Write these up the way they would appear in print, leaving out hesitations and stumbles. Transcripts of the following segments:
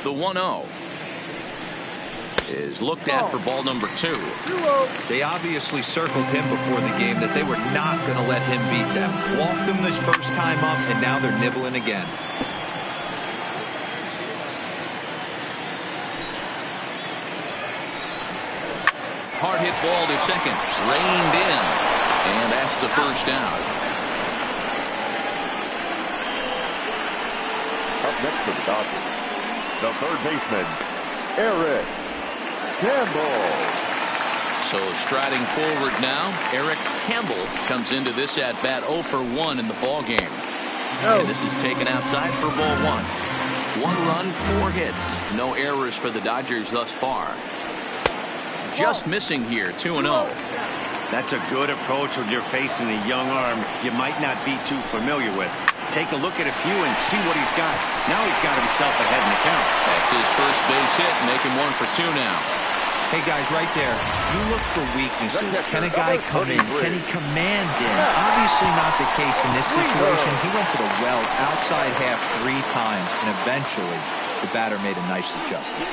The 1-0 is looked at for ball number 2. They obviously circled him before the game that they were not going to let him beat them. Walked him this first time up, and now they're nibbling again. Hard hit ball to second, reined in, and that's the first down. Up next for the Dodgers, the third baseman, Eric Campbell. So striding forward now, Eric Campbell comes into this at bat 0 for 1 in the ball game. And this is taken outside for ball 1. 1 run, 4 hits, no errors for the Dodgers thus far. Just missing here, 2-0. That's a good approach when you're facing a young arm you might not be too familiar with. Take a look at a few and see what he's got. Now he's got himself ahead in the count. That's his first base hit, making 1 for 2 now. Hey guys, right there, you look for weaknesses. Can a guy come in? Can he command in? Obviously not the case in this situation. He went for the well outside half 3 times, and eventually the batter made a nice adjustment.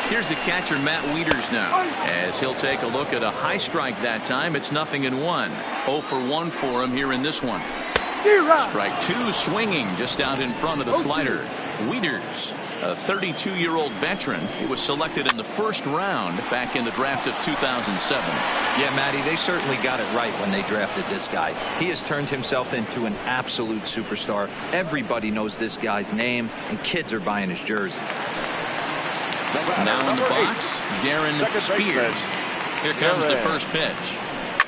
Here's the catcher, Matt Wieters, now, as he'll take a look at a high strike that time. It's 0-1. 0 for 1 for him here in this one. Strike 2 swinging just out in front of the slider. Wieters, a 32-year-old veteran. He was selected in the first round back in the draft of 2007. Yeah, Matty, they certainly got it right when they drafted this guy. He has turned himself into an absolute superstar. Everybody knows this guy's name, and kids are buying his jerseys. Now in the box, Darren Spears. Here comes the first pitch.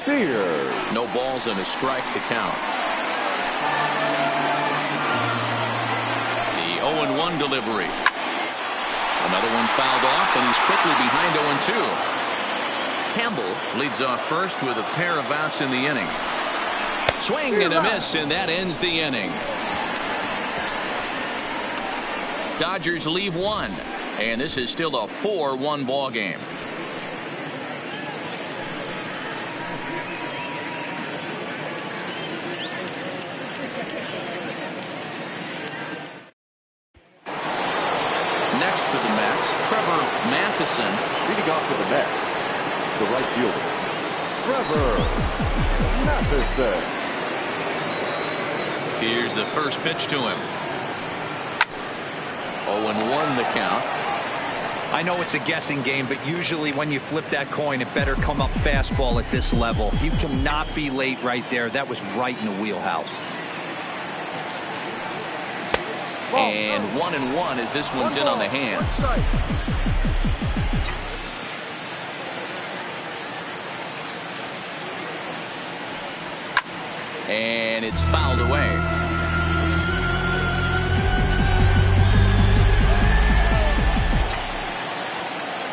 Spears. No balls and a strike to count. The 0-1 delivery. Another one fouled off, and he's quickly behind 0-2. Campbell leads off first with a pair of outs in the inning. Swing and a miss, and that ends the inning. Dodgers leave 1. And this is still a 4-1 ball game. Next for the Mets, Trevor Matheson. Leading off for the Mets, the right fielder, Trevor Matheson. Here's the first pitch to him. 0-1 the count. I know it's a guessing game, but usually when you flip that coin, it better come up fastball at this level. You cannot be late right there. That was right in the wheelhouse. And 1-1 as this one's in on the hands. And it's fouled away.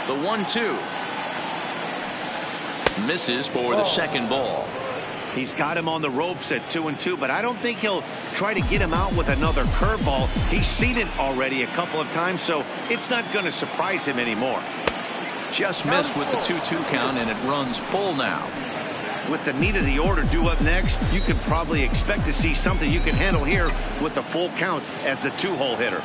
The 1-2 misses for the second ball. He's got him on the ropes at 2-2, but I don't think he'll try to get him out with another curveball. He's seen it already a couple of times, so it's not going to surprise him anymore. Just missed with the 2-2 count, and it runs full now. With the meat of the order due up next, you can probably expect to see something you can handle here with the full count as the 2-hole hitter.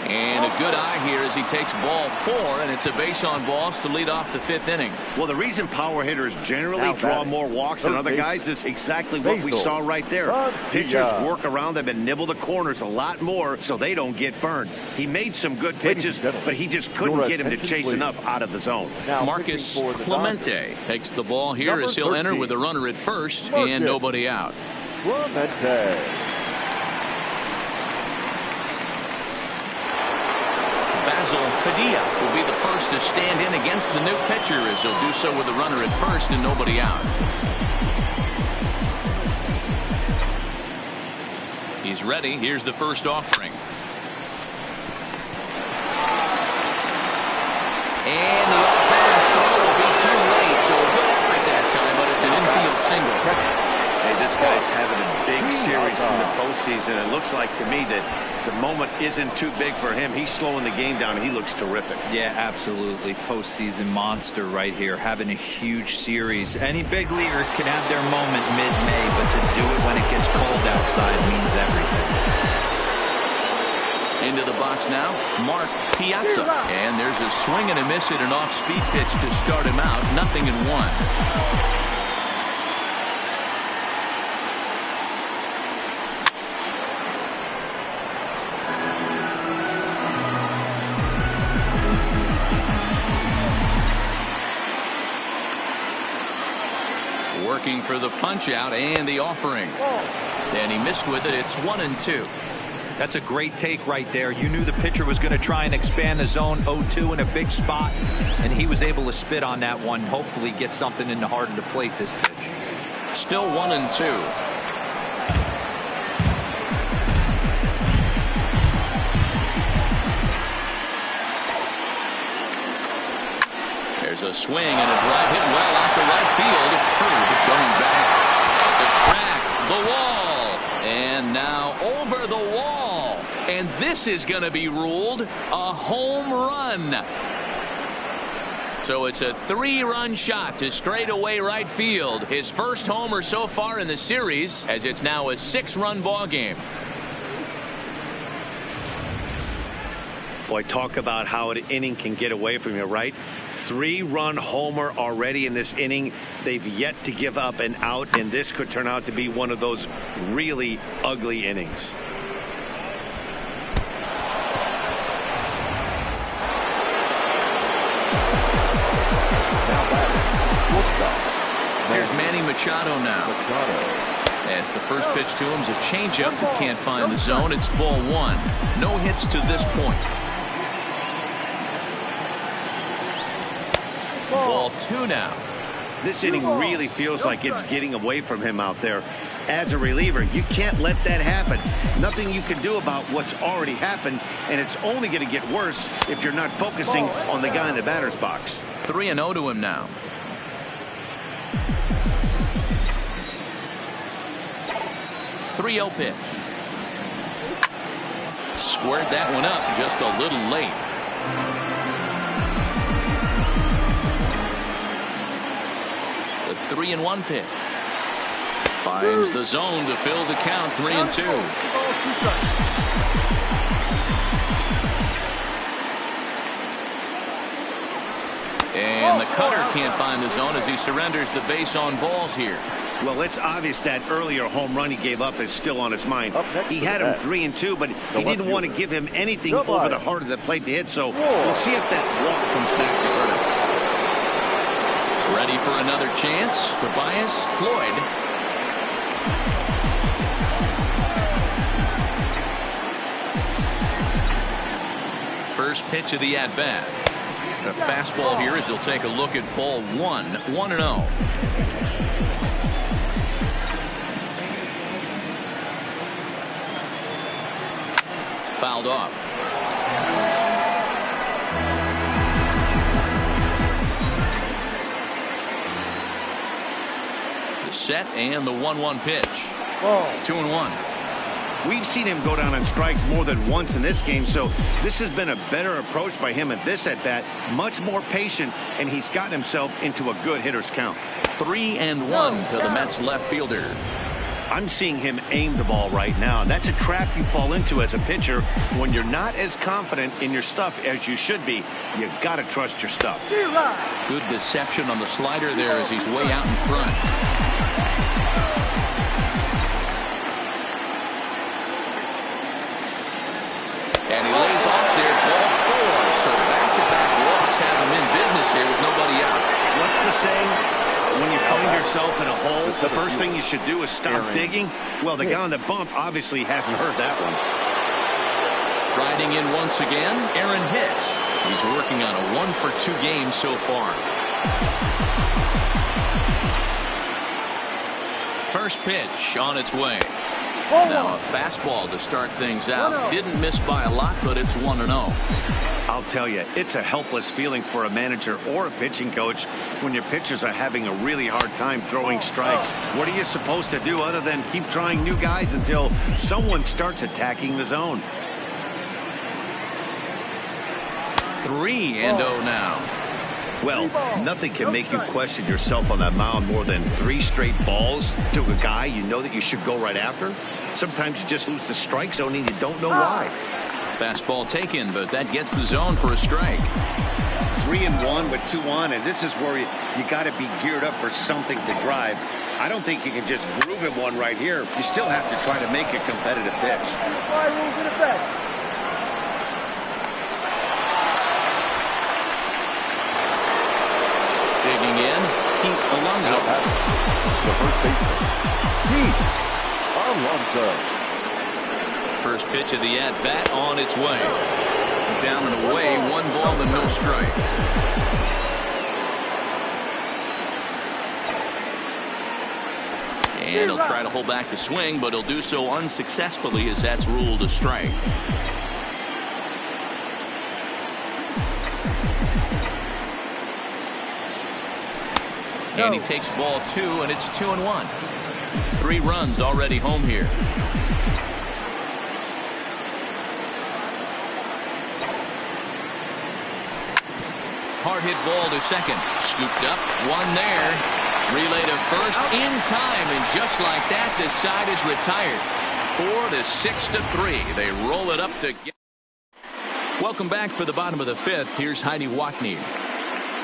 And a good eye here as he takes ball 4, and it's a base on balls to lead off the 5th inning. Well, the reason power hitters generally draw more walks than other guys is exactly what we saw right there. Pitchers work around them and nibble the corners a lot more so they don't get burned. He made some good pitches, but he just couldn't get him to chase enough out of the zone. Marcus Clemente takes the ball here as he'll enter with a runner at first and nobody out. Clemente. Padilla will be the first to stand in against the new pitcher as he'll do so with a runner at first and nobody out. He's ready. Here's the first offering. And the off-pass throw will be too late, so a good effort that time, but it's an infield single. Hey, this guy's having a big series in the postseason. It looks like to me that the moment isn't too big for him. He's slowing the game down, and he looks terrific. Yeah, absolutely. Postseason monster right here, having a huge series. Any big leaguer can have their moment mid-May, but to do it when it gets cold out outside means everything. Into the box now, Mark Piazza. And there's a swing and a miss at an off-speed pitch to start him out. 0-1. Working for the punch out and the offering. And he missed with it. It's 1-2. That's a great take right there. You knew the pitcher was going to try and expand the zone 0-2 in a big spot, and he was able to spit on that one. Hopefully get something in the heart of the plate this pitch. Still 1-2. There's a swing and a drive hit well out to right field. Herb going back. The track, the wall, and now over the wall. And this is going to be ruled a home run. So it's a 3-run shot to straightaway right field. His first homer so far in the series, as it's now a 6-run ball game. Boy, talk about how an inning can get away from you, right? 3-run homer already in this inning. They've yet to give up an out, and this could turn out to be one of those really ugly innings. Here's Manny Machado now. As the first pitch to him is a changeup that can't find the zone. It's ball 1. No hits to this point. Ball 2 now. This inning really feels like it's getting away from him out there. As a reliever, you can't let that happen. Nothing you can do about what's already happened, and it's only going to get worse if you're not focusing on the guy in the batter's box. 3-0 to him now. Pitch. Squared that one up just a little late. The 3-1 pitch. Finds the zone to fill the count. 3-2. And the cutter can't find the zone as he surrenders the base on balls here. Well, it's obvious that earlier home run he gave up is still on his mind. He had him 3-2, but he didn't want to give him anything over the heart of the plate to hit, so we'll see if that walk comes back to hurt him. Ready for another chance. Tobias Floyd. First pitch of the at-bat. A fastball here as he'll take a look at ball 1. 1-0. Fouled off. The set and the 1-1 pitch. 2-1. We've seen him go down on strikes more than once in this game, so this has been a better approach by him at this at-bat. Much more patient, and he's gotten himself into a good hitter's count. 3-1 to the Mets left fielder. I'm seeing him aim the ball right now. That's a trap you fall into as a pitcher when you're not as confident in your stuff as you should be. You got to trust your stuff. Good deception on the slider there as he's way out in front. And he lays off there, ball 4. So back-to-back walks have him in business here with nobody out. What's the saying? When you find yourself in a hole, the first thing you should do is stop digging. Well, the guy on the bump obviously hasn't heard that one. Striding in once again, Aaron Hicks. He's working on a 1-for-2 game so far. First pitch on its way. Now a fastball to start things out. Didn't miss by a lot, but it's 1-0. I'll tell you, it's a helpless feeling for a manager or a pitching coach when your pitchers are having a really hard time throwing strikes. What are you supposed to do other than keep trying new guys until someone starts attacking the zone? 3-0 now. Well, nothing can make you question yourself on that mound more than 3 straight balls to a guy you know that you should go right after. Sometimes you just lose the strike zone and you don't know why. Fastball taken, but that gets the zone for a strike. 3-1 with 2 on, and this is where you got to be geared up for something to drive. I don't think you can just groove him one right here. You still have to try to make a competitive pitch. Rules in effect. Digging in, Pete Alonso. The first baseman, Pete Alonso. First pitch of the at-bat on its way. Down and away, 1 ball and no strikes. And he'll try to hold back the swing, but he'll do so unsuccessfully as that's ruled a strike. And he takes ball 2, and it's 2-1. 3 runs already home here. Hard hit ball to second. Scooped up, 1 there. Relay to first in time, and just like that, this side is retired. 4-6-3. They roll it up to get. Welcome back for the bottom of the 5th. Here's Heidi Watney.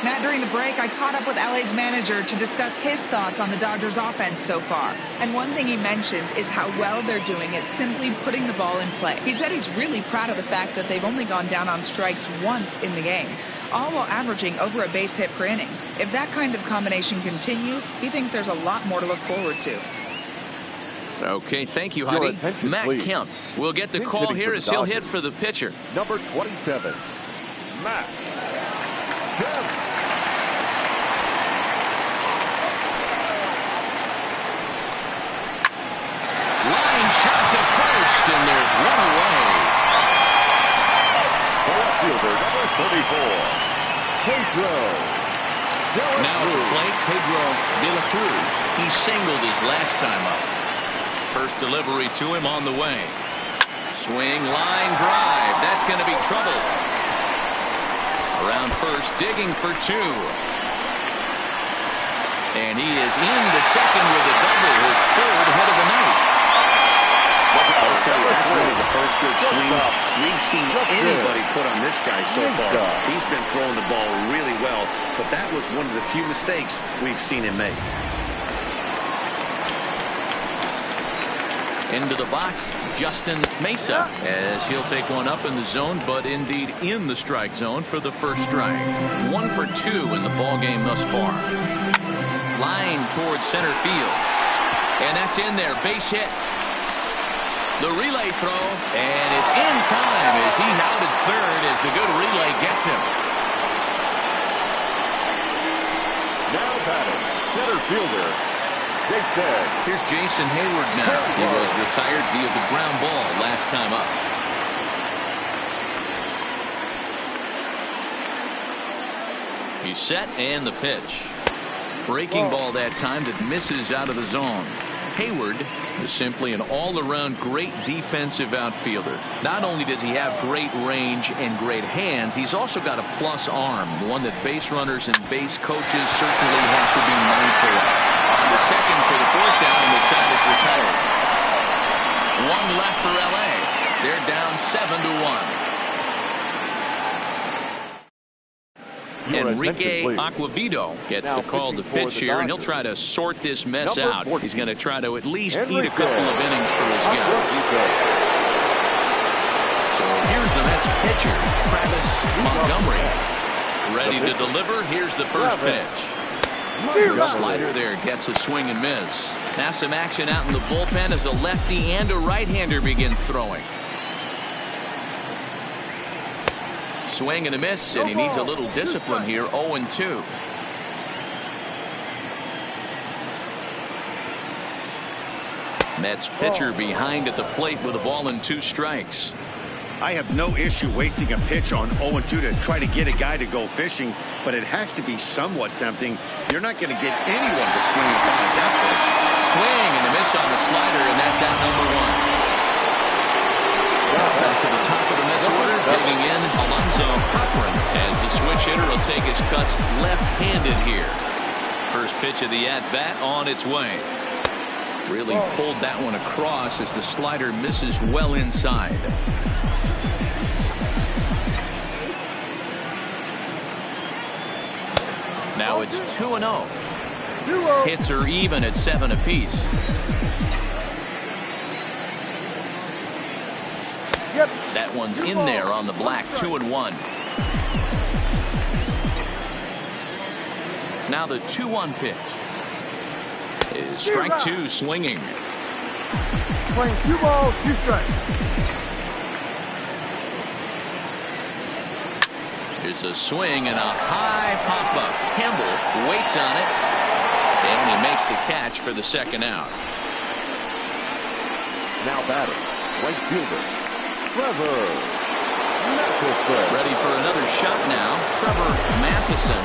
Matt, during the break, I caught up with LA's manager to discuss his thoughts on the Dodgers offense so far. And one thing he mentioned is how well they're doing at simply putting the ball in play. He said he's really proud of the fact that they've only gone down on strikes once in the game, all while averaging over a base hit per inning. If that kind of combination continues, he thinks there's a lot more to look forward to. Okay, thank you, Heidi. Matt please. Kemp will get the call here as he'll hit for the pitcher. Number 27, Matt Kemp. Line shot to first, and there's 1 away. Left fielder, number 34, Pedro. Now at the plate, Pedro de la Cruz. He singled his last time up. First delivery to him on the way. Swing, line drive. That's going to be trouble. Around first, digging for 2. And he is into second with a double, his 3rd hit of the night. I'll tell you, that's one of the first good swings we've seen anybody put on this guy so far. He's been throwing the ball really well, but that was one of the few mistakes we've seen him make. Into the box, Justin Mesa, as he'll take one up in the zone, but indeed in the strike zone for the first strike. 1 for 2 in the ball game thus far. Line towards center field, and that's in there. Base hit. The relay throw, and it's in time as he's out at third as the good relay gets him. Now batting, center fielder, Jason. Here's Jason Hayward now. He was retired via the ground ball last time up. He's set, and the pitch. Breaking ball that time that misses out of the zone. Hayward is simply an all-around great defensive outfielder. Not only does he have great range and great hands, he's also got a plus arm, one that base runners and base coaches certainly have to be mindful of. On the second for the force out, and the side is retired. 1 left for LA. They're down 7-1. Enrique Aquavido gets the call to pitch here, and he'll try to sort this mess out. He's going to try to at least eat a couple of innings for his guys. So here's the Mets pitcher, Travis Montgomery. Ready to deliver. Here's the first pitch. The slider there gets a swing and miss. Now some action out in the bullpen as a lefty and a right-hander begin throwing. Swing and a miss, and he needs a little discipline here. 0-2. Mets pitcher behind at the plate with a ball and 2 strikes. I have no issue wasting a pitch on 0-2 to try to get a guy to go fishing, but it has to be somewhat tempting. You're not going to get anyone to swing upon a death pitch. Swing and a miss on the slider, and that's out number 1. Back to the top of the Mets order, digging in Alonso Cochran as the switch hitter will take his cuts left-handed here. First pitch of the at-bat on its way. Really pulled that one across as the slider misses well inside. Now it's 2-0. Hits are even at 7 apiece. That one's in there on the black. 2-1. Now the 2-1 pitch is strike 2 swinging. Playing 2 balls, 2 strikes. Here's a swing and a high pop-up. Campbell waits on it, and he makes the catch for the second out. Now batter, right fielder, Trevor Matheson. Ready for another shot now. Trevor Matheson.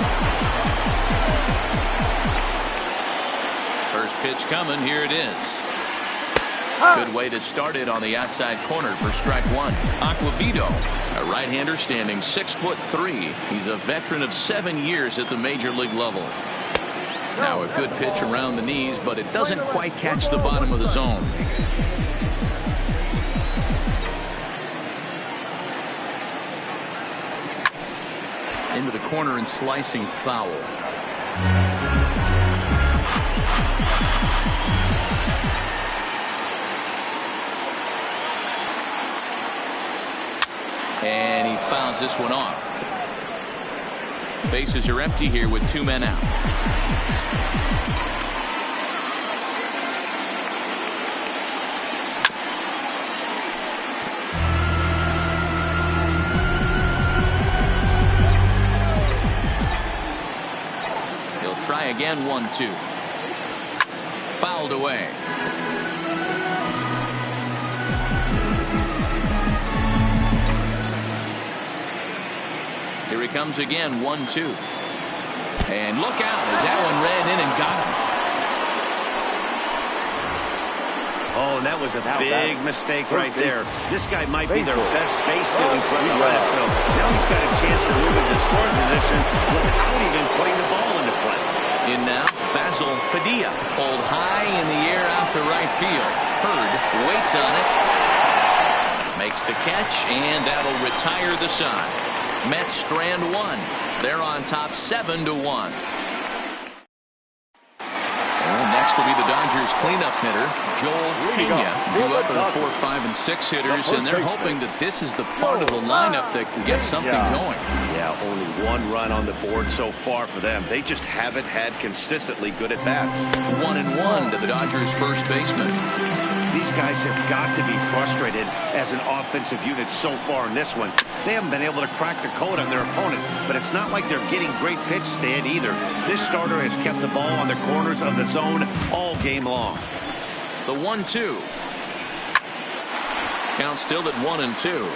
First pitch coming. Here it is. Good way to start it on the outside corner for strike 1. Aquavito, a right-hander standing 6'3". He's a veteran of 7 years at the major league level. Now a good pitch around the knees, but it doesn't quite catch the bottom of the zone. Into the corner and slicing foul. And he fouls this one off. Bases are empty here with 2 men out. He'll try again. 1-2. Fouled away. Here he comes again. 1-2. And look out as that one ran in and got him. Oh, and that was a big mistake right there. This guy might be their best base stealing threat in the left. So now he's got a chance to move into scoring position without even putting the ball into play. In now, Basil Padilla pulled high in the air out to right field. Hurd waits on it. Makes the catch, and that'll retire the side. Mets strand 1. They're on top 7-1. Next will be the Dodgers cleanup hitter, Joel Pena, due up for the 4, 5, and 6 hitters, and they're hoping that this is the part of the lineup that can get something going. Yeah, only 1 run on the board so far for them. They just haven't had consistently good at-bats. 1-1 to the Dodgers' first baseman. These guys have got to be frustrated as an offensive unit so far in this one. They haven't been able to crack the code on their opponent, but it's not like they're getting great pitches to hit either. This starter has kept the ball on the corners of the zone all game long. The 1-2. Count still at 1-2.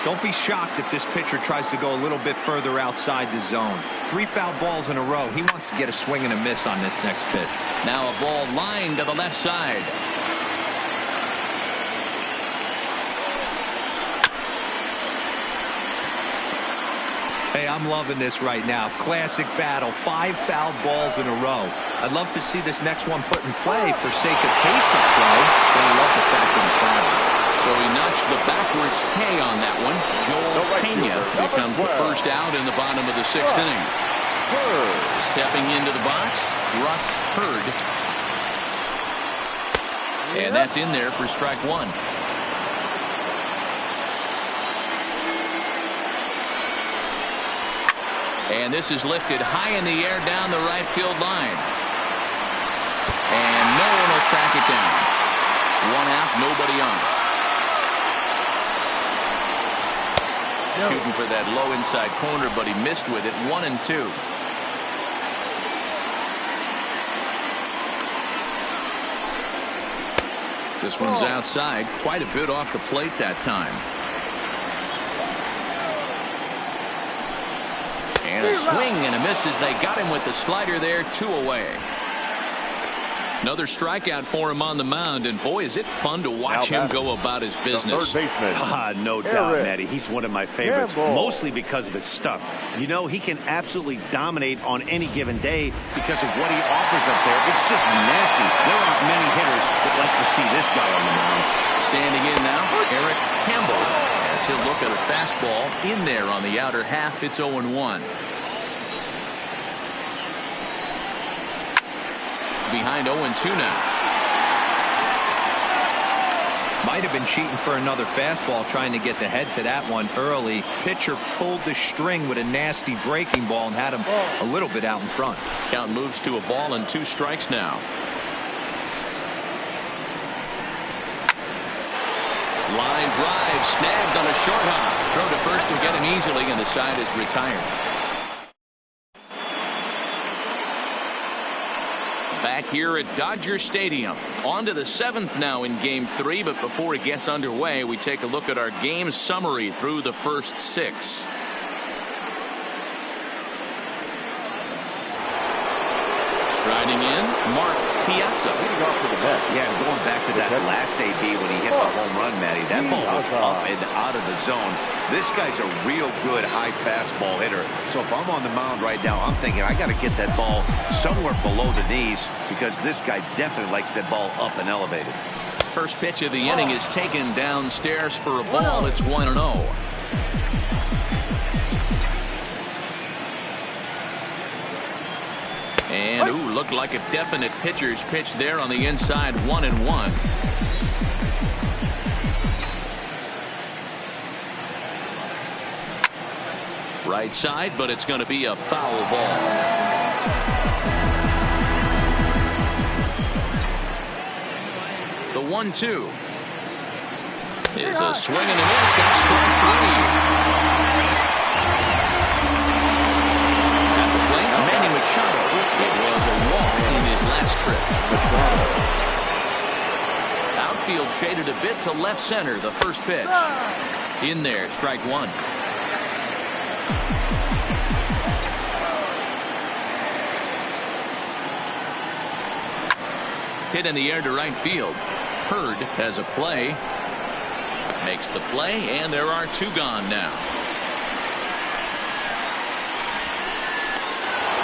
Don't be shocked if this pitcher tries to go a little bit further outside the zone. 3 foul balls in a row. He wants to get a swing and a miss on this next pitch. Now a ball lined to the left side. Hey, I'm loving this right now. Classic battle. 5 foul balls in a row. I'd love to see this next one put in play for sake of pace of play, but I love the fact that he fouled. So he notched the backwards K on that one. Joel Pena becomes the first out in the bottom of the 6th inning. Stepping into the box, Russ Hurd. And that's in there for strike 1. And this is lifted high in the air down the right field line. And no one will track it down. 1 out, nobody on. Shooting for that low inside corner, but he missed with it. 1-2. This one's outside, quite a bit off the plate that time. And a swing and a miss as they got him with the slider there. 2 away. Another strikeout for him on the mound, and boy, is it fun to watch him go about his business. Third baseman. No doubt, Matty. He's one of my favorites, mostly because of his stuff. You know, he can absolutely dominate on any given day because of what he offers up there. It's just nasty. There aren't many hitters that like to see this guy on the mound. Standing in now, Eric Campbell, as he'll look at a fastball in there on the outer half. It's 0-1. Behind 0-2 now. Might have been cheating for another fastball, trying to get the head to that one early. Pitcher pulled the string with a nasty breaking ball and had him a little bit out in front. Count moves to a ball and 2 strikes now. Line drive snagged on a short hop. Throw to first will get him easily, and the side is retired. Back here at Dodger Stadium. On to the 7th now in Game 3, but before it gets underway, we take a look at our game summary through the first 6. Striding in, Mark Piazza. Leading off to the net. Yeah, going back to that last AB when he hit the home run, Matty, that ball was up and out of the zone. This guy's a real good high fastball hitter. So if I'm on the mound right now, I'm thinking I got to get that ball somewhere below the knees because this guy definitely likes that ball up and elevated. First pitch of the inning is taken downstairs for a ball. It's 1-0. And looked like a definite pitcher's pitch there on the inside. 1-1. Right side, but it's going to be a foul ball. The 1-2 is a swing and a miss, and strike 3. At the plate, Manny Machado. It was a walk in his last trip. Outfield shaded a bit to left center. The first pitch in there, strike 1. Hit in the air to right field. Hurd has a play. Makes the play, and there are 2 gone now.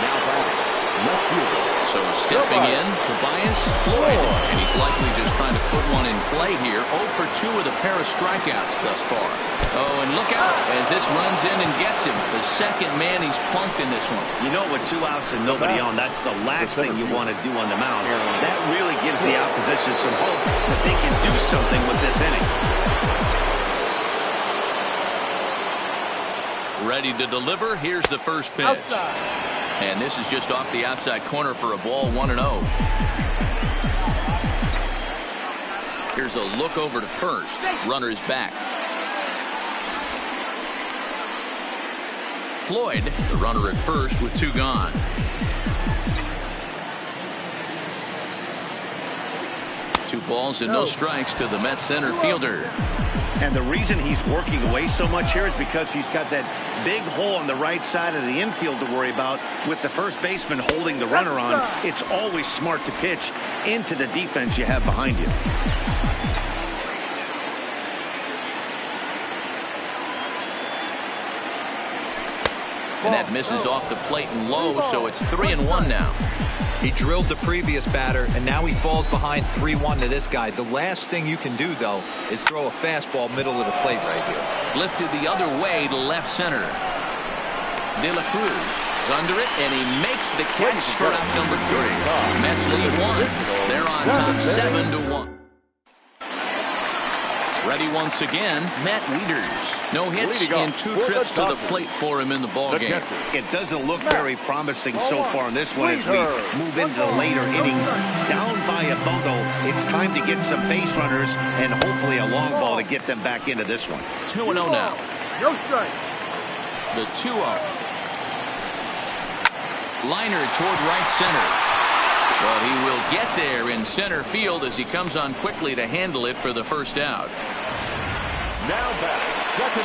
Now back. Left fielder. So stepping in, Tobias Floyd. And he's likely just trying to put one in play here. 0 for 2 with a pair of strikeouts thus far. Oh, and look out as this runs in and gets him. The second man he's plunked in this one. You know, with 2 outs and nobody on, that's the last thing you want to do on the mound. That really gives the opposition some hope that they can do something with this inning. Ready to deliver. Here's the first pitch. Outside. And this is just off the outside corner for a ball. 1-0. Here's a look over to first. Runner's back. Floyd, the runner at first with 2 gone. Two balls and no strikes to the Mets center fielder. And the reason he's working away so much here is because he's got that big hole on the right side of the infield to worry about. With the first baseman holding the runner on, it's always smart to pitch into the defense you have behind you. And that misses off the plate and low, so it's 3-1 now. He drilled the previous batter, and now he falls behind 3-1 to this guy. The last thing you can do, though, is throw a fastball middle of the plate right here. Lifted the other way to left center. De La Cruz is under it, and he makes the catch for out number 3. Mets lead 1. They're on top 7-1. Ready once again, Matt Wieters. No hits in 2 trips to the plate for him in the ballgame. It doesn't look very promising so far in this one as we move into the later innings. Down by a bundle, it's time to get some base runners and hopefully a long ball to get them back into this one. 2-0 now. No strike. The 2-0. Liner toward right center. But he will get there in center field as he comes on quickly to handle it for the first out. Now back.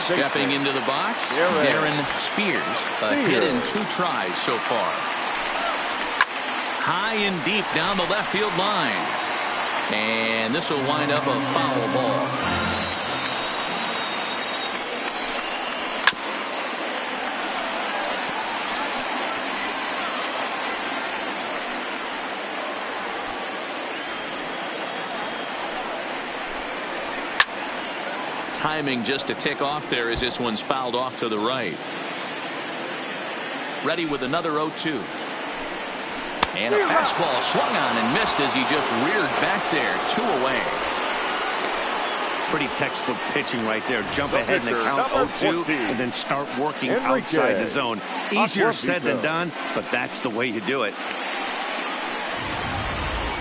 Stepping into the box, Darren Spears. A hit in 2 tries so far. High and deep down the left field line. And this will wind up a foul ball. Timing just to tick off there as this one's fouled off to the right. Ready with another 0-2. And a fastball swung on and missed as he just reared back there. 2 away. Pretty textbook pitching right there. Jump ahead in the count 0-2 and then start working outside the zone. Easier said than done, but that's the way you do it.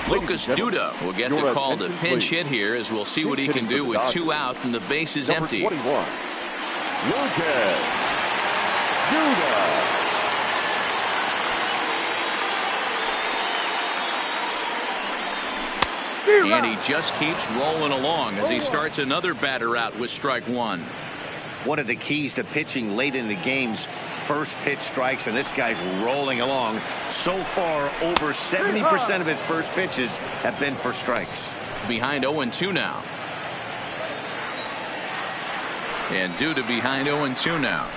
Lucas Duda will get the call to pinch hit here, as we'll see what he can do with 2 out and the base is empty. 21, Lucas Duda. And he just keeps rolling along as he starts another batter out with strike 1. One of the keys to pitching late in the game's first pitch strikes, and this guy's rolling along. So far, over 70% of his first pitches have been for strikes. Behind 0-2 now. And Duda behind 0-2 now.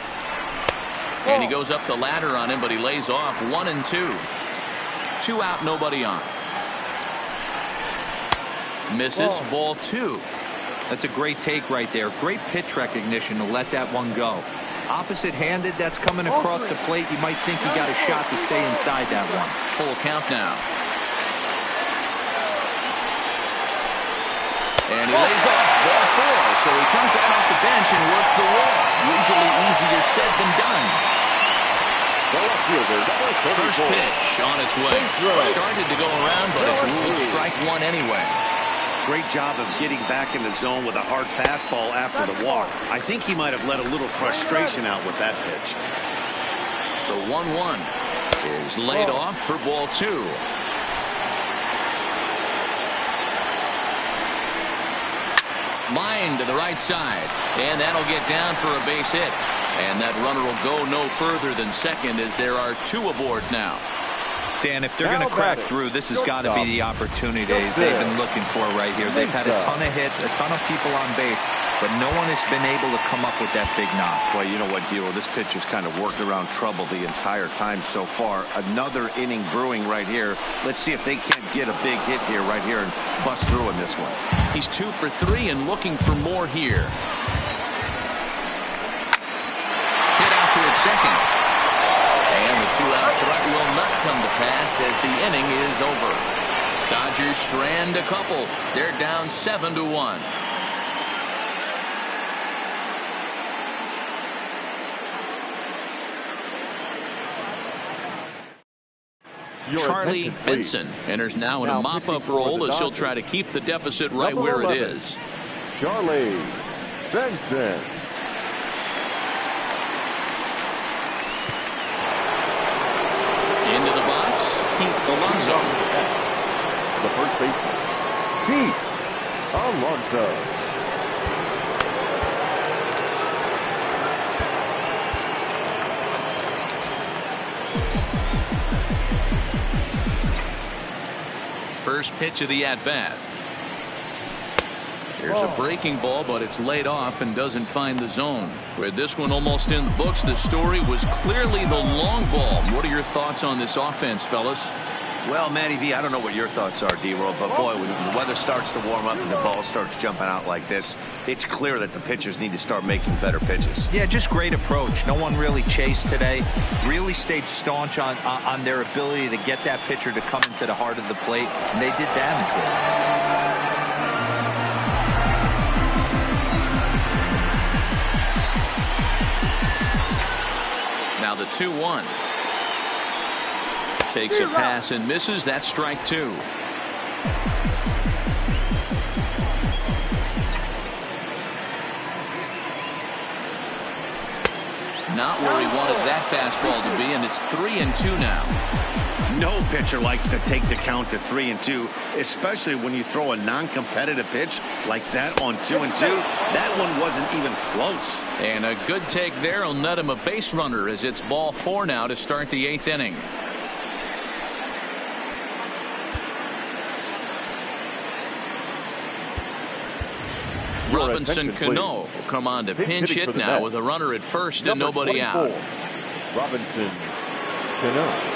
And he goes up the ladder on him, but he lays off 1-2. 2 out, nobody on. Misses, ball 2. That's a great take right there. Great pitch recognition to let that one go. Opposite-handed, that's coming across the plate. You might think he got a shot to stay inside that one. Full count now. And he lays off ball 4. So he comes out off the bench and works the wall. Usually easier said than done. First pitch on its way. Started to go around, but it's ruled strike 1 anyway. Great job of getting back in the zone with a hard fastball after the walk. I think he might have let a little frustration out with that pitch. The 1-1 is laid off for ball 2. Line to the right side, and that'll get down for a base hit. And that runner will go no further than second, as there are 2 aboard now. Dan, if they're going to crack through, this has got to be the opportunity they've been looking for right here. They've had a ton of hits, a ton of people on base, but no one has been able to come up with that big knock. Well, you know what, Dio? This pitch has kind of worked around trouble the entire time so far. Another inning brewing right here. Let's see if they can't get a big hit here right here and bust through in this one. He's 2 for 3 and looking for more here. Hit out towards second. And the 2-out threat will not come to pass as the inning is over. Dodgers strand a couple. They're down 7-1. Charlie Benson enters now in a mop-up role as he'll try to keep the deficit right where it is. Charlie Benson. Into the box, Pete Alonso. The first baseman, Pete Alonso. First pitch of the at-bat. There's a breaking ball, but it's laid off and doesn't find the zone. With this one almost in the books, the story was clearly the long ball. What are your thoughts on this offense, fellas? Well, Matty V, I don't know what your thoughts are, D-Roll, but boy, when the weather starts to warm up and the ball starts jumping out like this, it's clear that the pitchers need to start making better pitches. Yeah, just great approach. No one really chased today. Really stayed staunch on their ability to get that pitcher to come into the heart of the plate, and they did damage with it. Now the 2-1. Takes a pass and misses. That's strike 2. Not where he wanted that fastball to be, and it's 3-2 now. No pitcher likes to take the count to 3-2, especially when you throw a non-competitive pitch like that on 2-2. That one wasn't even close. And a good take there will net him a base runner as it's ball 4 now to start the 8th inning. Robinson Cano will come on to pinch hit now with a runner at first and nobody out. Robinson Cano.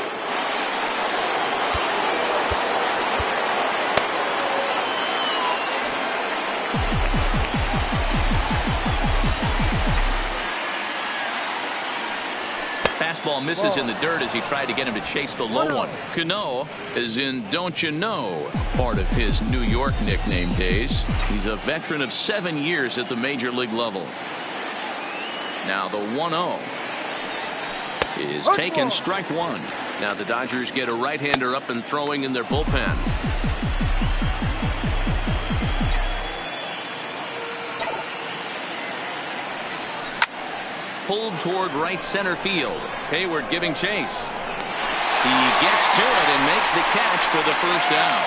Fastball misses in the dirt as he tried to get him to chase the low one. Cano is in Don't You Know, part of his New York nickname days. He's a veteran of 7 years at the major league level. Now the 1-0 is taken, strike one. Now the Dodgers get a right-hander up and throwing in their bullpen. Pulled toward right center field. Hayward giving chase. He gets to it and makes the catch for the first out.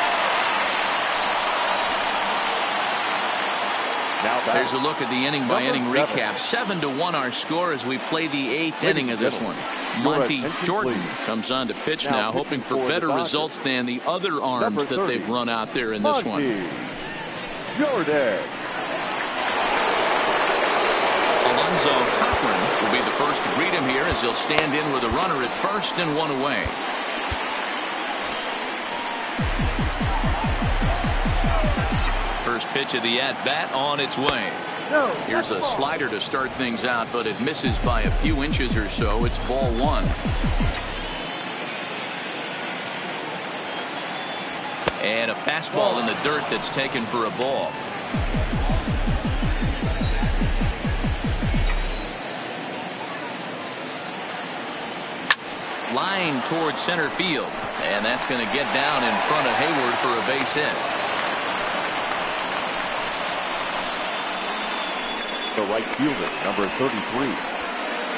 Now there's a look at the inning by inning recap. 7-1 our score as we play the 8th inning of this one. Monty Jordan comes on to pitch now, hoping for better results than the other arms that they've run out there in this one. Jordan. Alonzo will be the first to greet him here as he'll stand in with a runner at first and one away. First pitch of the at-bat on its way. Here's a slider to start things out, but it misses by a few inches or so. It's ball one. And a fastball in the dirt that's taken for a ball. Line towards center field, and that's going to get down in front of Hayward for a base hit. The right fielder, number 33,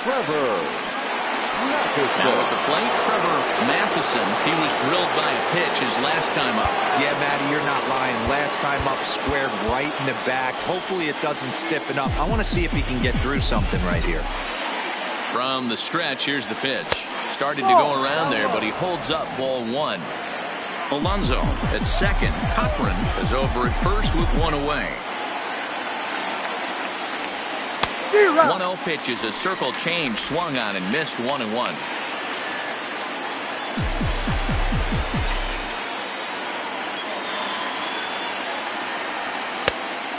Trevor Matheson. Now at the plate, Trevor Matheson. He was drilled by a pitch his last time up. Yeah, Matty, you're not lying. Last time up, squared right in the back. Hopefully it doesn't stiffen up. I want to see if he can get through something right here. From the stretch, here's the pitch. Started to go around there, but he holds up ball one. Alonso at second. Cochran is over at first with one away. 1-0 pitch is a circle change, swung on and missed 1-1.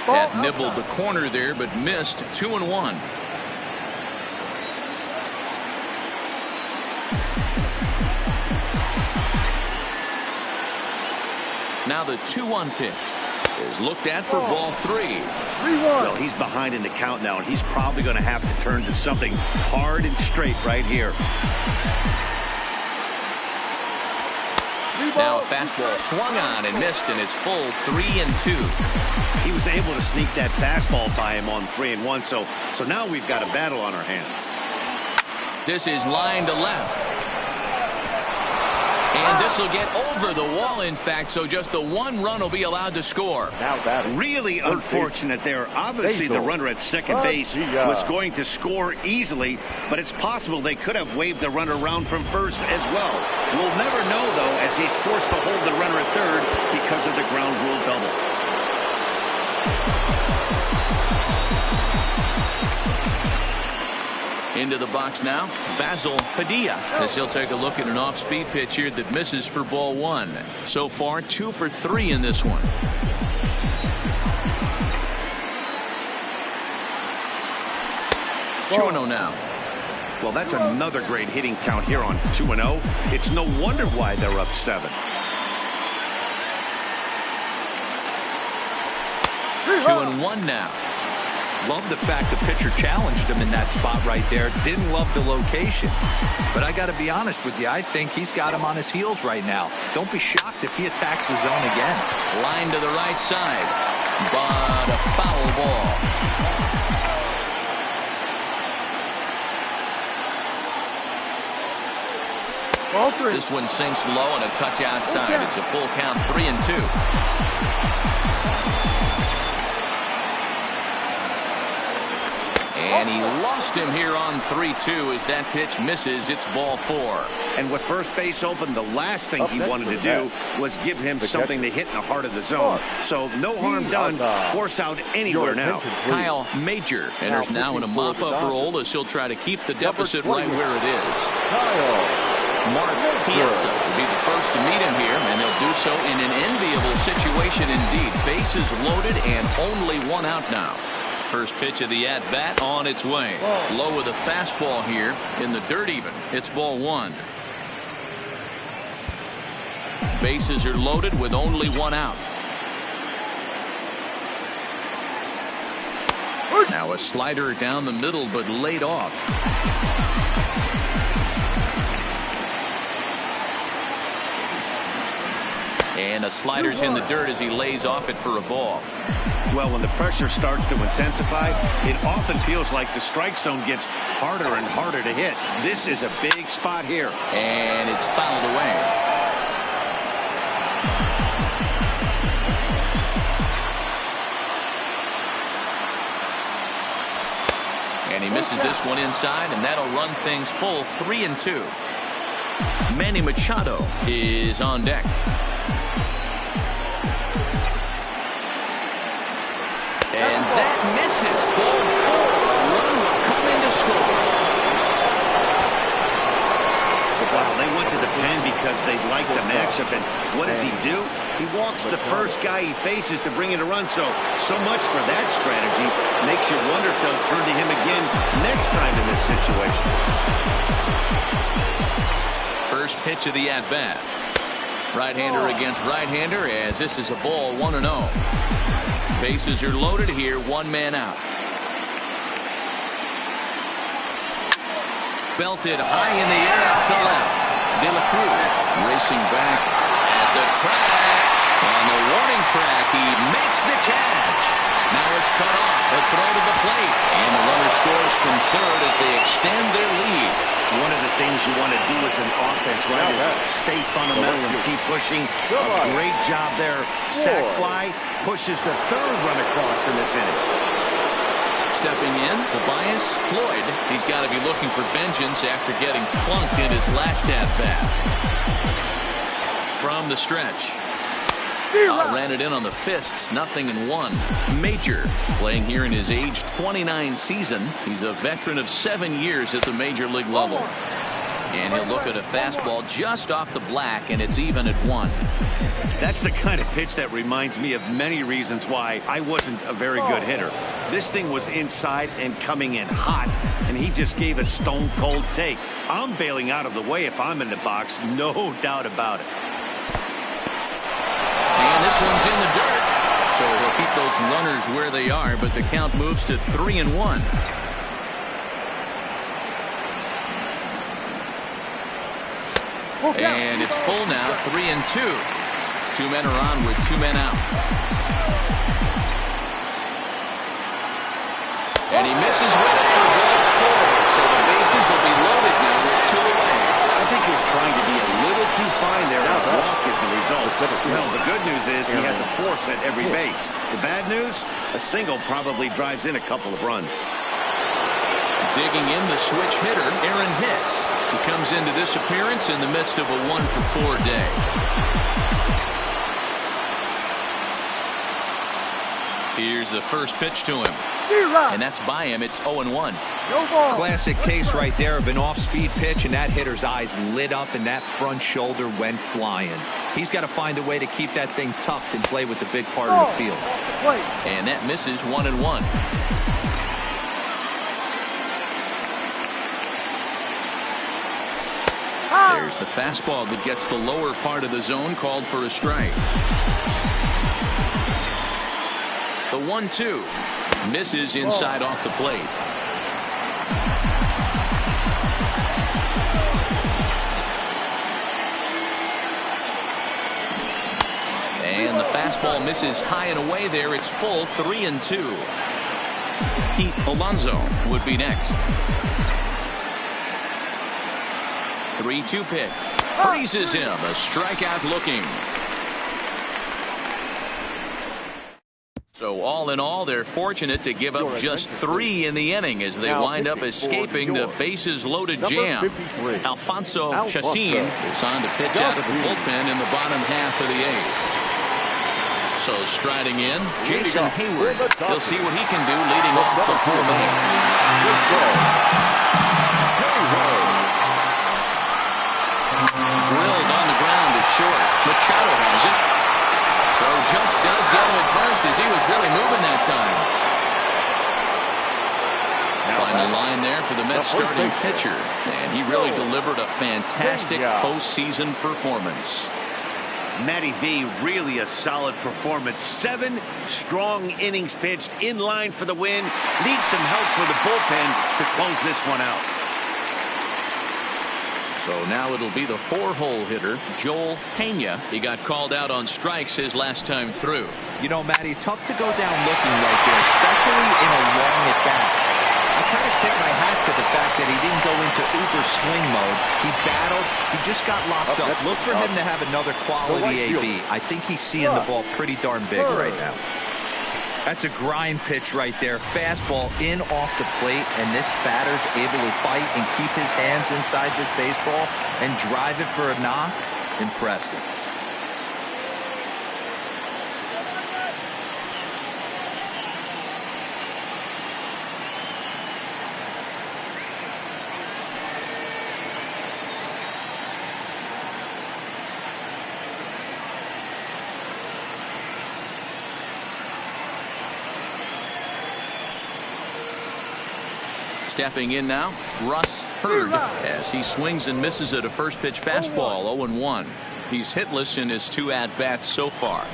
That nibbled the corner there, but missed 2-1. Now the 2-1 pitch is looked at for ball three. Well, he's behind in the count now, and he's probably going to have to turn to something hard and straight right here. Now a fastball swung on and missed, and it's full 3-2. He was able to sneak that fastball by him on 3-1, so now we've got a battle on our hands. This is line to left. And this will get over the wall, in fact, so just the one run will be allowed to score. Really unfortunate there. Obviously, the runner at second base was going to score easily, but it's possible they could have waved the runner around from first as well. We'll never know, though, as he's forced to hold the runner at third because of the ground rule double. Into the box now, Basil Padilla, as he'll take a look at an off-speed pitch here that misses for ball one. So far, 2 for 3 in this one. Two-0 now. Well, that's another great hitting count here on 2-0. It's no wonder why they're up 7. 2-1 now. Love the fact the pitcher challenged him in that spot right there. Didn't love the location. But I got to be honest with you. I think he's got him on his heels right now. Don't be shocked if he attacks his zone again. Line to the right side. But a foul ball. This one sinks low and a touch outside. It's a full count, 3-2. And he lost him here on 3-2 as that pitch misses. It's ball 4. And with first base open, the last thing he wanted to do was give him something to hit in the heart of the zone. So no harm done. Force out anywhere now. Kyle Major enters now in a mop-up role as he'll try to keep the deficit right where it is. Mark Piazza will be the first to meet him here, and he'll do so in an enviable situation indeed. Bases loaded and only one out now. First pitch of the at-bat on its way. Low with a fastball here in the dirt even. It's ball 1. Bases are loaded with only one out. Now a slider down the middle but laid off. And a slider's in the dirt as he lays off it for a ball. Well, when the pressure starts to intensify, it often feels like the strike zone gets harder and harder to hit. This is a big spot here. And it's fouled away. And he misses this one inside, and that'll run things full 3-2. Manny Machado is on deck. And that misses. Ball 4. A run will come in to score. Wow, they went to the pen because they like the matchup. And what does he do? He walks the first guy he faces to bring in a run. So much for that strategy. Makes you wonder if they'll turn to him again next time in this situation. First pitch of the at-bat. Right-hander against right-hander as this is a ball 1-0. Bases are loaded here. One man out. Belted high in the air out to left. De La Cruz racing back at the track. On the warning track, he makes the catch. Now it's cut off. A throw to the plate. And the runner scores from third as they extend their lead. One of the things you want to do as an offense, right, is stay fundamental and keep pushing. A great job there. Sac fly pushes the third run across in this inning. Stepping in, Tobias Floyd. He's got to be looking for vengeance after getting plunked in his last at-bat. From the stretch. Ran it in on the fists. 0-1. Major playing here in his age 29 season. He's a veteran of 7 years at the major league level. And he'll look at a fastball just off the black, and it's even at 1. That's the kind of pitch that reminds me of many reasons why I wasn't a very good hitter. This thing was inside and coming in hot, and he just gave a stone-cold take. I'm bailing out of the way if I'm in the box, no doubt about it. And this one's in the dirt. So he'll keep those runners where they are, but the count moves to 3-1. And it's full now, 3-2. 2 men are on with 2 men out. And he misses with it for ball 4. So the bases will be loaded now with 2 away. I think he was trying to be a little too fine there. A walk is the result. Well, the good news is he has a force at every base. The bad news, a single probably drives in a couple of runs. Digging in the switch hitter, Aaron Hicks. He comes into this appearance in the midst of a 1-for-4 day. Here's the first pitch to him. And that's by him. It's 0-1. Classic case right there of an off-speed pitch, and that hitter's eyes lit up and that front shoulder went flying. He's got to find a way to keep that thing tucked and play with the big part of the field. And that misses 1-1. There's the fastball that gets the lower part of the zone, called for a strike. The 1-2 misses inside off the plate. And the fastball misses high and away there. It's full, 3-2. Pete Alonso would be next. 3-2 pitch. Freezes him. A strikeout looking. So all in all, they're fortunate to give up just 3 in the inning as they wind up escaping the bases-loaded jam. Alfonso Chacin is on to pitch out of the bullpen in the bottom half of the 8th. So striding in, Jason Hayward. He'll see what he can do leading off the home inning. Drilled on the ground is short. Machado has it. So just does get him at first as he was really moving that time. Find the line there for the Mets starting pitcher. And he really delivered a fantastic postseason performance. Matty V, really a solid performance. 7 strong innings pitched, in line for the win. Needs some help for the bullpen to close this one out. So now it'll be the 4-hole hitter, Joel Pena. He got called out on strikes his last time through. You know, Matty, tough to go down looking right there, especially in a long at-bat. I kind of tip my hat to the fact that he didn't go into uber swing mode. He battled. He just got locked up. Look for him to have another quality AB. I think he's seeing the ball pretty darn big right now. That's a grind pitch right there. Fastball in off the plate, and this batter's able to fight and keep his hands inside this baseball and drive it for a knock. Impressive. Stepping in now, Russ Hurd, as he swings and misses at a first pitch fastball, 0-1. He's hitless in his 2 at-bats so far.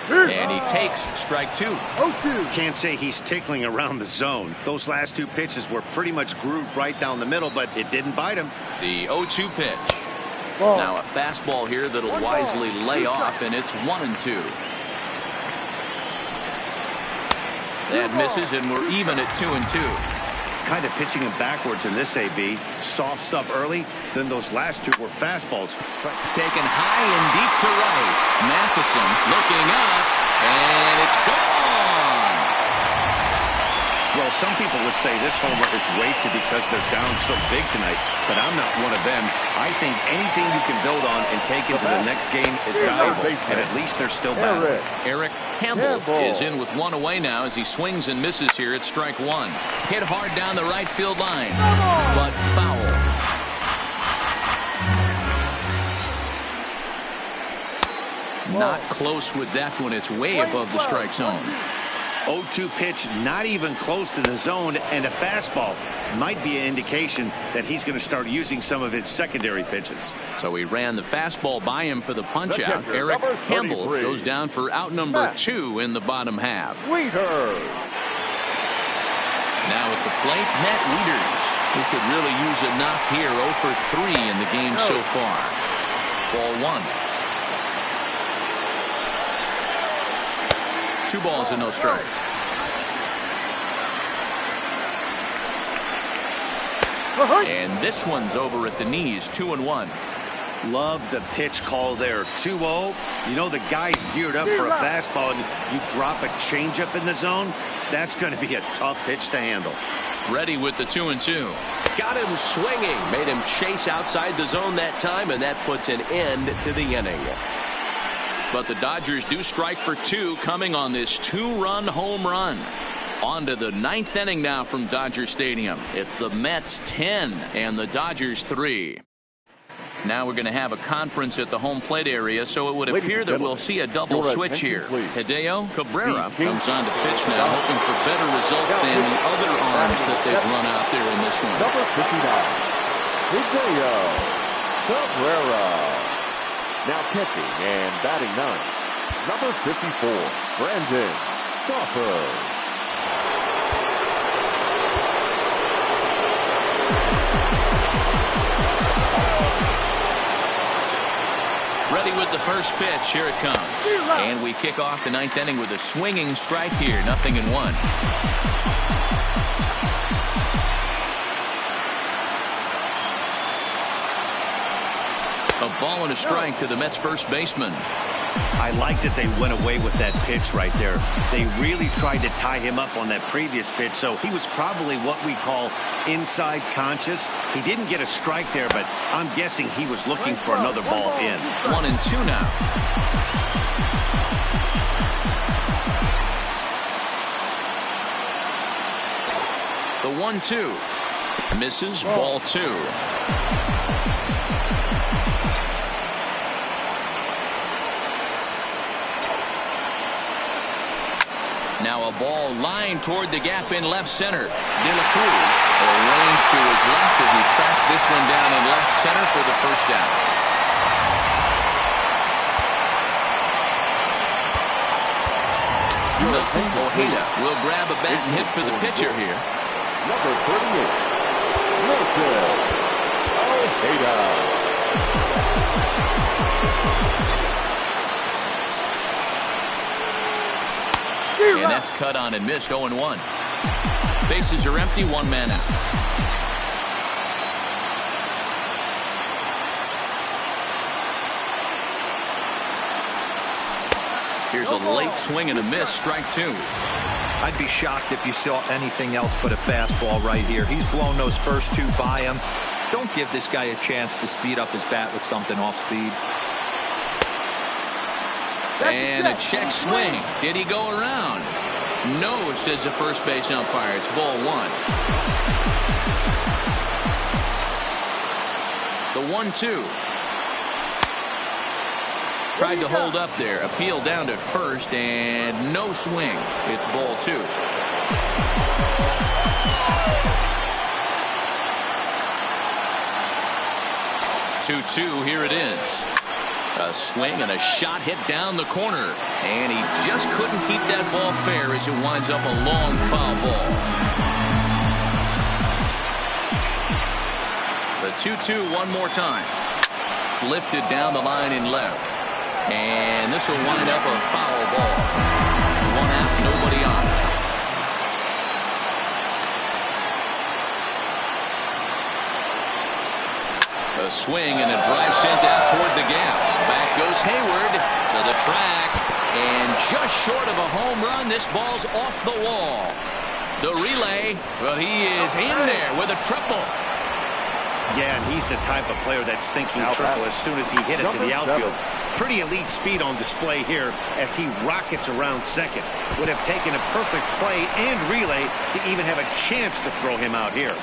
And he takes strike 2. Can't say he's tickling around the zone. Those last 2 pitches were pretty much grooved right down the middle, but it didn't bite him. The 0-2 pitch. Now a fastball here that'll wisely lay off, and it's 1-2. That misses, and we're even at 2-2. Kind of pitching him backwards in this AB. Soft stuff early, then those last 2 were fastballs. Taken high and deep to right. Matheson looking up, and it's gone. Well, some people would say this homer is wasted because they're down so big tonight, but I'm not one of them. I think anything you can build on and take into the next game is valuable, and at least they're still battling. Eric Campbell is in with 1 away now as he swings and misses here at strike 1. Hit hard down the right field line, but foul. Not close with that one. It's way above the strike zone. 0-2 pitch, not even close to the zone, and a fastball might be an indication that he's going to start using some of his secondary pitches. So he ran the fastball by him for the punch out. Eric Campbell goes down for out number 2 in the bottom half. Now at the plate, Matt Wieters, who could really use a knock here. 0 for 3 in the game so far. Ball 1. 2 balls and no strikes. And this one's over at the knees, 2-1. Love the pitch call there. 2-0. You know the guy's geared up for a fastball, and you drop a changeup in the zone. That's going to be a tough pitch to handle. Ready with the 2-2. Got him swinging. Made him chase outside the zone that time, and that puts an end to the inning. But the Dodgers do strike for 2 coming on this 2-run home run. On to the 9th inning now from Dodger Stadium. It's the Mets 10 and the Dodgers 3. Now we're going to have a conference at the home plate area, so it would appear that we'll see a double switch here. Hideo Cabrera comes on to pitch now, hoping for better results than the other arms that they've run out there in this one. Number 59, Hideo Cabrera. Now catching and batting 9th, number 54, Brandon Stopper. Ready with the first pitch. Here it comes. And we kick off the 9th inning with a swinging strike here. 0-1. A ball and a strike to the Mets first baseman. I like that they went away with that pitch right there. They really tried to tie him up on that previous pitch, so he was probably what we call inside conscious. He didn't get a strike there, but I'm guessing he was looking for another ball in. 1-2 now. The 1-2 misses, ball 2. Now a ball lined toward the gap in left center. De La Cruz arranged to his left as he tracks this one down in left center for the first down. Milton Ojeda will grab a bat and hit for the pitcher here. Number 38, Milton Ojeda. And that's cut on and missed. 0-1. Bases are empty. 1 man out. Here's a late swing and a miss. Strike 2. I'd be shocked if you saw anything else but a fastball right here. He's blown those first 2 by him. Don't give this guy a chance to speed up his bat with something off speed. And a check swing. Did he go around? No, says the first base umpire. It's ball 1. The 1-2. Tried to hold up there. Appeal down to first and no swing. It's ball 2. Two-two. Here it is. A swing and a shot hit down the corner. And he just couldn't keep that ball fair as it winds up a long foul ball. The 2-2 one more time. Lifted down the line in left. And this will wind up a foul ball. 1 out, nobody on. A swing and a drive sent out toward the gap. Back goes Hayward to the track. And just short of a home run, this ball's off the wall. The relay, well, he is in there with a triple. Yeah, and he's the type of player that's thinking triple as soon as he hit it to the outfield. Pretty elite speed on display here as he rockets around second. Would have taken a perfect play and relay to even have a chance to throw him out here.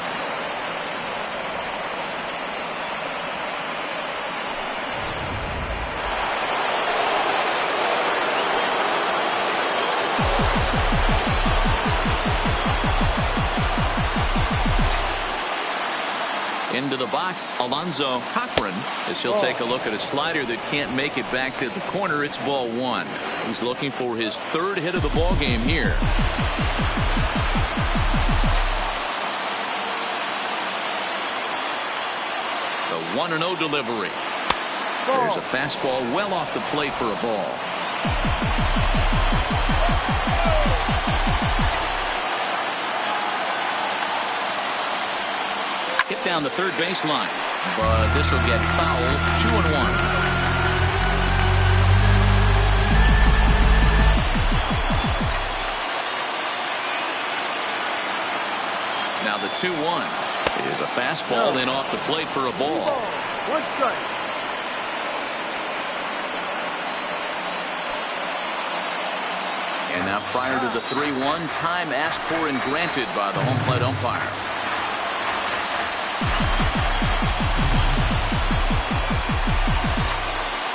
Into the box, Alonzo Cochran, as he'll take a look at a slider that can't make it back to the corner. It's ball 1. He's looking for his 3rd hit of the ball game here. The 1-0 delivery. There's a fastball well off the plate for a ball. Hit down the third baseline, but this will get fouled. 2-1. Now the 2-1 is a fastball, then off the plate for a ball. 1 strike. And now prior to the 3-1, time asked for and granted by the home plate umpire.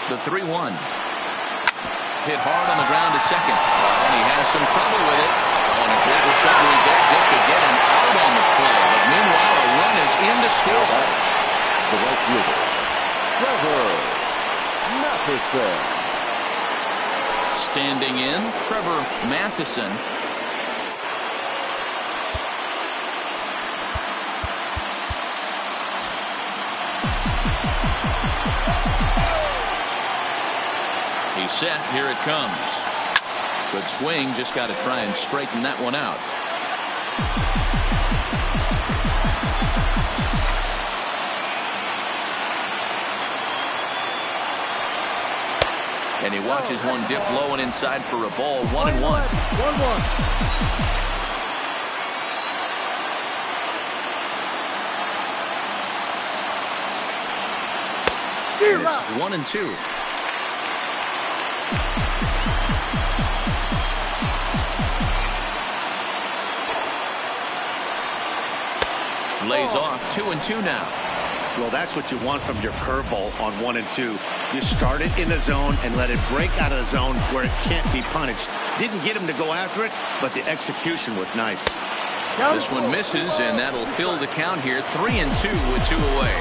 The 3-1. Hit hard on the ground to second. And he has some trouble with it. And a great recovery there just to get him out on the play. But meanwhile, a run is in to score. The right fielder, Trevor Matheson. Standing in, Trevor Matheson. He's set. Here it comes. Good swing. Just got to try and straighten that one out. And he watches one dip low and inside for a ball. 1-1. 1-1. It's 1-2. Lays off. 2-2 now. Well, that's what you want from your curveball on 1 and 2. You start it in the zone and let it break out of the zone where it can't be punished. Didn't get him to go after it, but the execution was nice. This one misses, and that'll fill the count here. 3-2 with 2 away.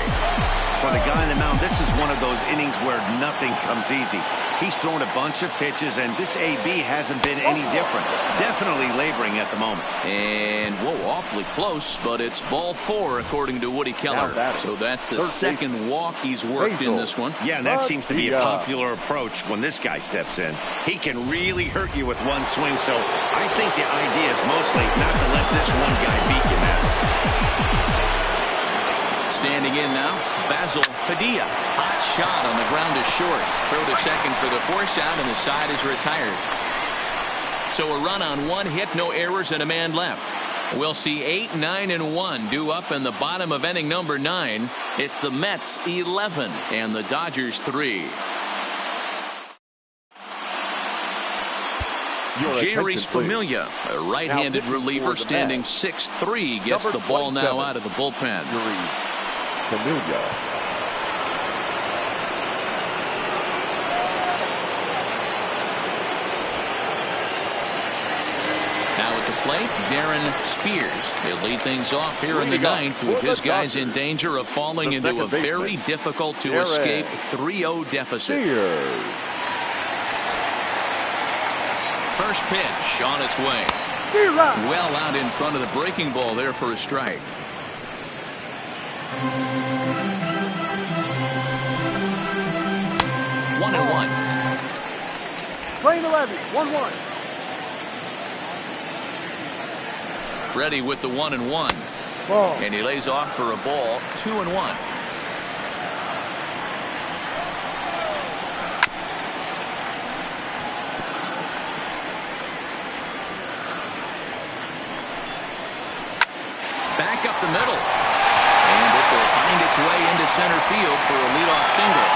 For the guy on the mound, this is one of those innings where nothing comes easy. He's thrown a bunch of pitches, and this AB hasn't been any different. Definitely laboring at the moment. And, whoa, awfully close, but it's ball 4, according to Woody Keller. So that's the second walk he's worked in this one. Yeah, and that seems to be a popular approach when this guy steps in. He can really hurt you with one swing, so I think the idea is mostly not to let this one guy beat you, Matt. Standing in now, Basil Padilla. Hot shot on the ground is short. Throw to second for the force out, and the side is retired. So a run on 1 hit, no errors, and a man left. We'll see 8, 9, and 1 due up in the bottom of inning number 9. It's the Mets 11 and the Dodgers 3. Jerry Spamiglia, a right-handed reliever standing 6'3", gets the ball now out of the bullpen. Now at the plate, Darren Spears. He'll lead things off here in the 9th with his guys in danger of falling into a very difficult to escape 3-0 deficit. First pitch on its way. Well out in front of the breaking ball there for a strike. One and 1. Playing 11, 1-1. Ready with the 1-1. Ball. And he lays off for a ball. 2-1. Back up the middle. And this will find its way into center field for a leadoff single.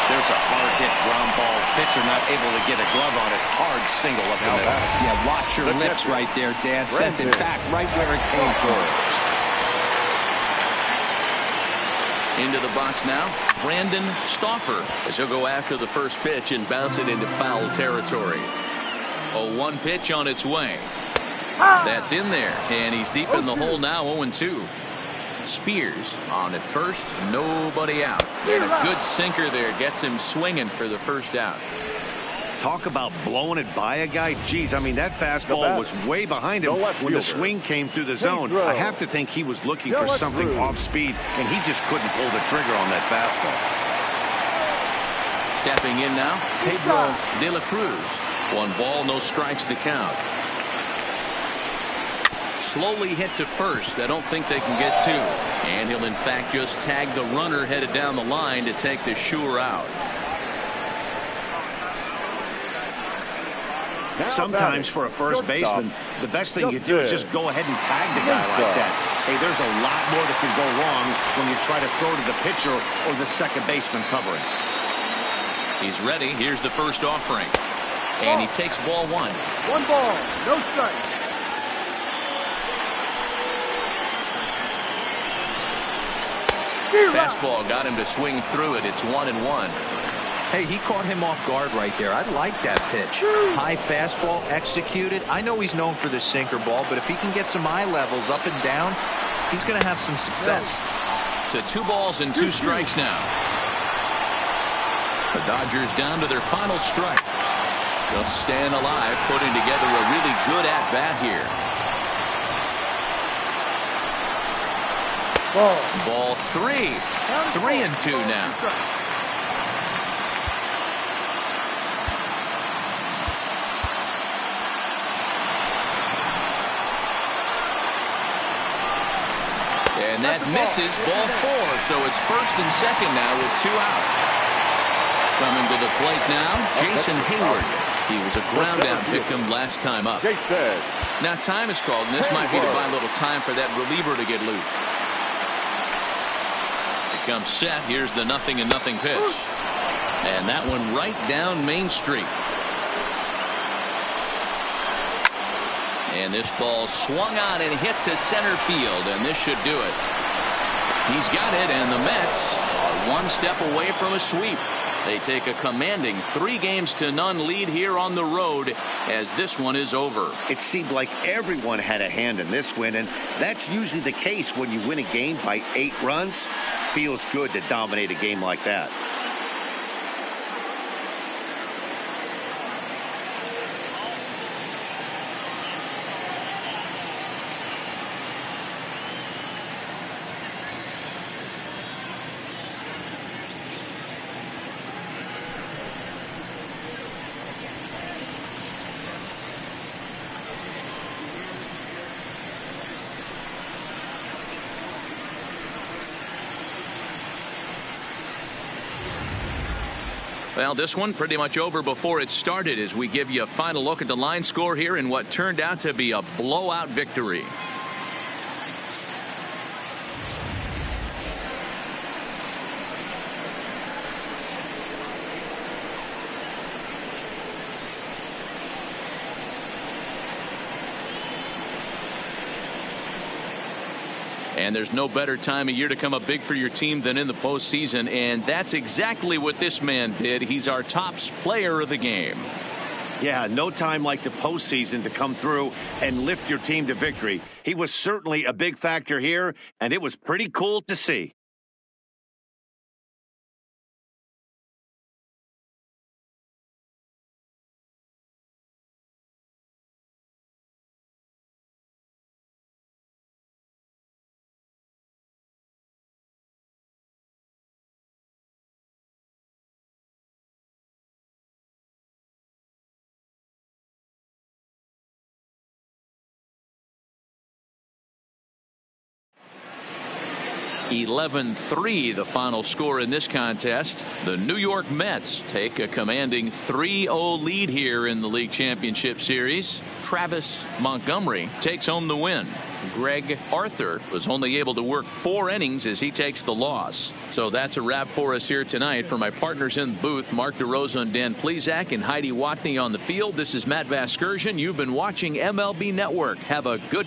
There's a hard hit ground ball. Pitcher not able to get a glove on it. Hard single up the middle. Yeah, watch your lips right there, Dan. Sent it back right where it came from. Into the box now, Brandon Stauffer, as he'll go after the first pitch and bounce it into foul territory. A 1 pitch on its way. That's in there, and he's deep in the hole now. 0-2. Spears on at first, nobody out. And a good sinker there gets him swinging for the first out. Talk about blowing it by a guy. Geez, I mean, that fastball was way behind him when the swing came through the zone. I have to think he was looking for something off speed, and he just couldn't pull the trigger on that fastball. Stepping in now, Pedro De La Cruz. 1 ball, no strikes to count. Slowly hit to first. I don't think they can get 2. And he'll in fact just tag the runner headed down the line to take the sure out. Sometimes for a first baseman, the best thing you do is just go ahead and tag the guy like that. Hey, there's a lot more that can go wrong when you try to throw to the pitcher or the second baseman covering. He's ready. Here's the first offering. And he takes ball 1. 1 ball, no strike. Fastball got him to swing through it. It's 1-1. Hey, he caught him off guard right there. I like that pitch. High fastball executed. I know he's known for the sinker ball, but if he can get some eye levels up and down, he's going to have some success. To 2 balls and 2 strikes now. The Dodgers down to their final strike. Just staying alive, putting together a really good at-bat here. Ball 3. 3-2 now. And that misses, ball 4. So it's first and second now with 2 out. Coming to the plate now, Jason Hayward. He was a ground-out victim last time up. Now time is called, and this might be to buy a little time for that reliever to get loose. It comes set. Here's the 0-0 pitch. And that one right down Main Street. And this ball swung on and hit to center field, and this should do it. He's got it, and the Mets are one step away from a sweep. They take a commanding 3-0 lead here on the road as this one is over. It seemed like everyone had a hand in this win, and that's usually the case when you win a game by 8 runs. Feels good to dominate a game like that. Well, this one pretty much over before it started as we give you a final look at the line score here in what turned out to be a blowout victory. And there's no better time of year to come up big for your team than in the postseason, and that's exactly what this man did. He's our top player of the game. Yeah, no time like the postseason to come through and lift your team to victory. He was certainly a big factor here, and it was pretty cool to see. (11-3) the final score in this contest. The New York Mets take a commanding 3-0 lead here in the League Championship Series. Travis Montgomery takes home the win. Greg Arthur was only able to work 4 innings as he takes the loss. So that's a wrap for us here tonight. For my partners in the booth, Mark DeRosa and Dan Plesac, and Heidi Watney on the field, this is Matt Vasgersian. You've been watching MLB Network. Have a good